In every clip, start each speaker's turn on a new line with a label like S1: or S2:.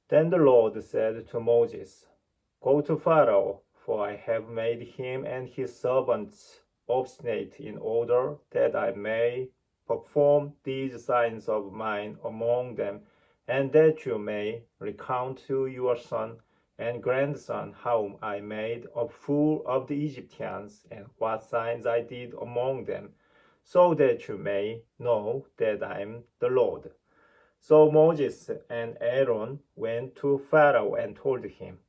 S1: Then the Lord said to Moses, Go to Pharaoh, for I have made him and his servants obstinate in order that I may perform these signs of mine among them, and that you may recount to your son and grandson how I made a fool of the Egyptians and what signs I did among them, so that you may know that I am the Lord. So Moses and Aaron went to Pharaoh and told him,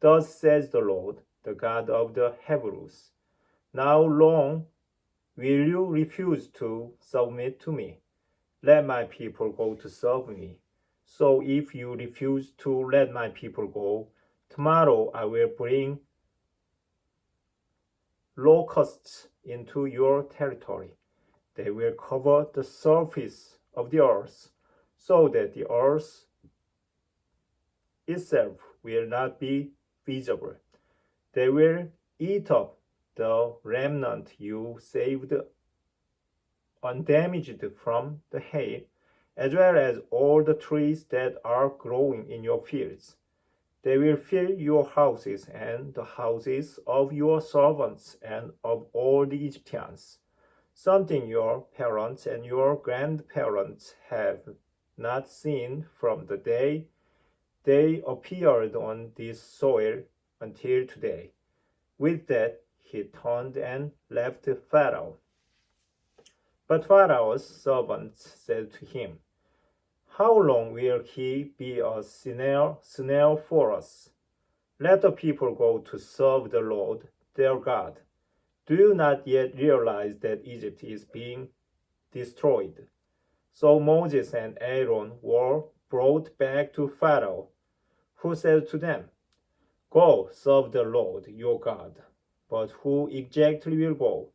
S1: Thus says the Lord, the God of the Hebrews, How long will you refuse to submit to me? Let my people go to serve me. So if you refuse to let my people go, tomorrow I will bring locusts into your territory. They will cover the surface of the earth, so that the earth itself will not be visible. They will eat up the remnant you saved undamaged from the hail, as well as all the trees that are growing in your fields. They will fill your houses and the houses of your servants and of all the Egyptians, something your parents and your grandparents have not seen from the day they appeared on this soil until today. With that, he turned and left Pharaoh. But Pharaoh's servants said to him, How long will he be a snare for us? Let the people go to serve the Lord, their God. Do you not yet realize that Egypt is being destroyed? So Moses and Aaron were brought back to Pharaoh, who said to them, Go, serve the Lord your God. But who exactly will go?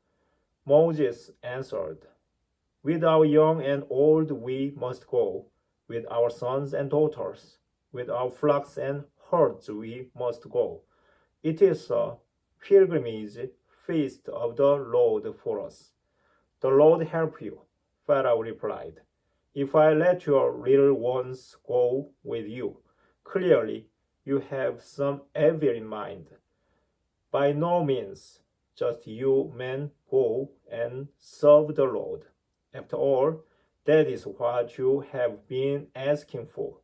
S1: Moses answered, With our young and old we must go, with our sons and daughters, with our flocks and herds we must go. It is a pilgrimage feast of the Lord for us. The Lord help you, Pharaoh replied. If I let your little ones go with you, clearly you have some evil in mind. By no means, just you men go and serve the Lord. After all, that is what you have been asking for.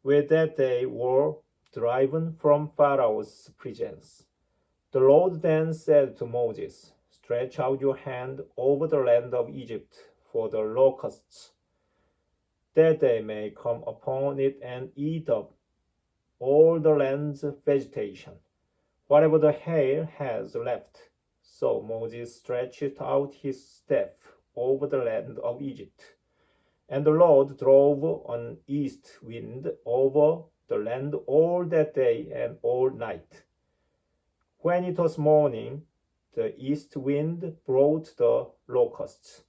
S1: With that they were driven from Pharaoh's presence. The Lord then said to Moses, Stretch out your hand over the land of Egypt for the locusts, that they may come upon it and eat up all the land's vegetation, whatever the hail has left. So Moses stretched out his staff over the land of Egypt, and the Lord drove an east wind over the land all that day and all night. When it was morning, the east wind brought the locusts.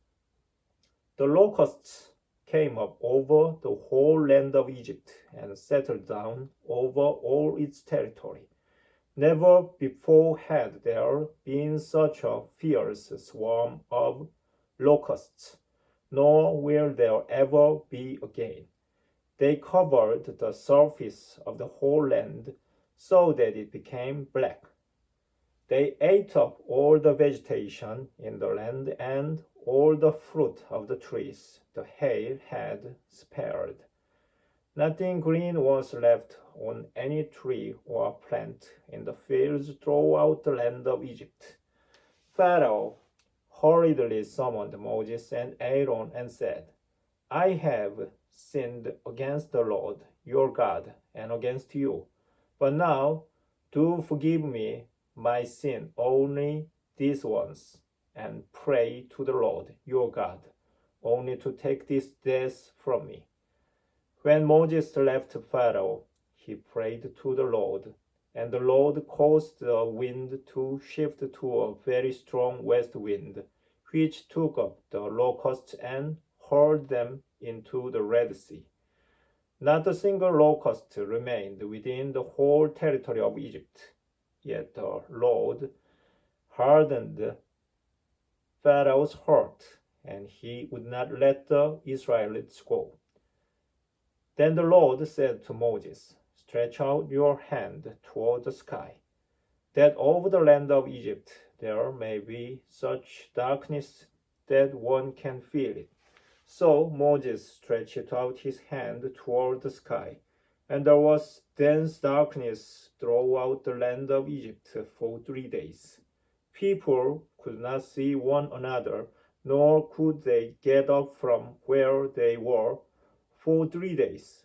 S1: The locusts came up over the whole land of Egypt and settled down over all its territory. Never before had there been such a fierce swarm of locusts, nor will there ever be again. They covered the surface of the whole land so that it became black. They ate up all the vegetation in the land and all the fruit of the trees the hail had spared. Nothing green was left on any tree or plant in the fields throughout the land of Egypt. Pharaoh hurriedly summoned Moses and Aaron and said, I have sinned against the Lord your God and against you. But now do forgive me my sin only this once, and pray to the Lord your God, only to take this death from me. When Moses left Pharaoh, he prayed to the Lord, and the Lord caused the wind to shift to a very strong west wind, which took up the locusts and hurled them into the Red Sea. Not a single locust remained within the whole territory of Egypt. Yet the Lord hardened Pharaoh's heart, and he would not let the Israelites go. Then the Lord said to Moses, stretch out your hand toward the sky, that over the land of Egypt there may be such darkness that one can feel it. So Moses stretched out his hand toward the sky, and there was dense darkness throughout the land of Egypt for 3 days. People could not see one another, nor could they get up from where they were for 3 days.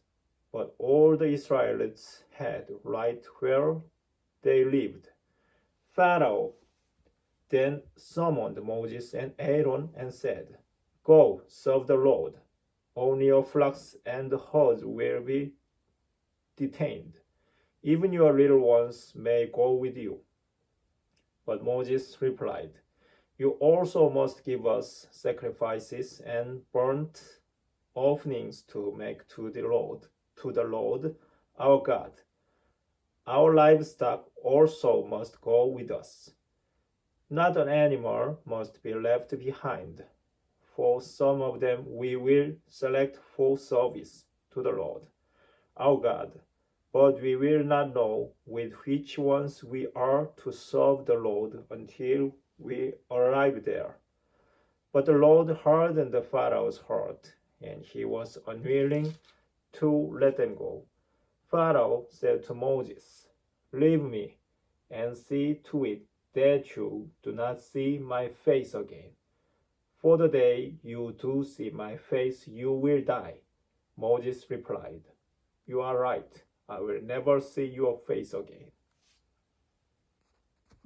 S1: But all the Israelites had light where they lived. Pharaoh then summoned Moses and Aaron and said, Go, serve the Lord. Only your flocks and herds will be detained. Even your little ones may go with you. But Moses replied, You also must give us sacrifices and burnt offerings to make to the Lord our God. Our livestock also must go with us. Not an animal must be left behind. For some of them we will select for service to the Lord, our God, but we will not know with which ones we are to serve the Lord until we arrive there. But the Lord hardened Pharaoh's heart, and he was unwilling to let them go. Pharaoh said to Moses, Leave me, and see to it that you do not see my face again. For the day you do see my face, you will die. Moses replied, You are right. I will never see your face again.